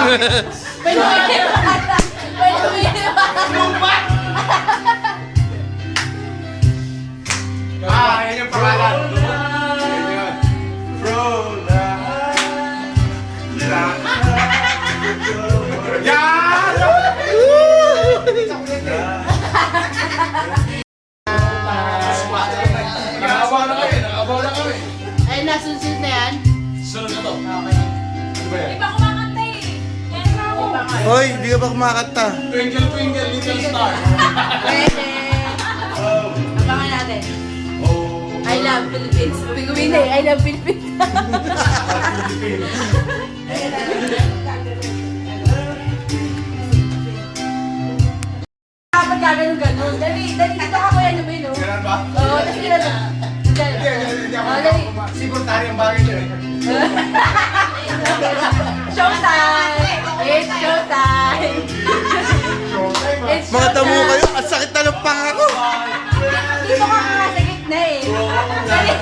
Yan yung pangalan. Nakabaw na kami. Ay, nasunod na yan? Sunod na to. Okay. Ano ba yan? Di pa kumakanta eh. Yan na ako. Hoy, hindi ka ba kumakanta? Twinkle, twinkle, little star. Pwede. Abangan natin. I love Philippines. Biguin na eh. I love Philippines. Dapat gano'n. Dali, dito ka kuya naman, no? Ganun ba? Oo, dali ka na. Hindi ako nakakuma. Sigurtari ang bagay dyan eh. Showtime! It's showtime! It's Mga tamo showtime! kayo, ang sakit na ng panga ko. Dito ka nga sa gitna eh. Dali.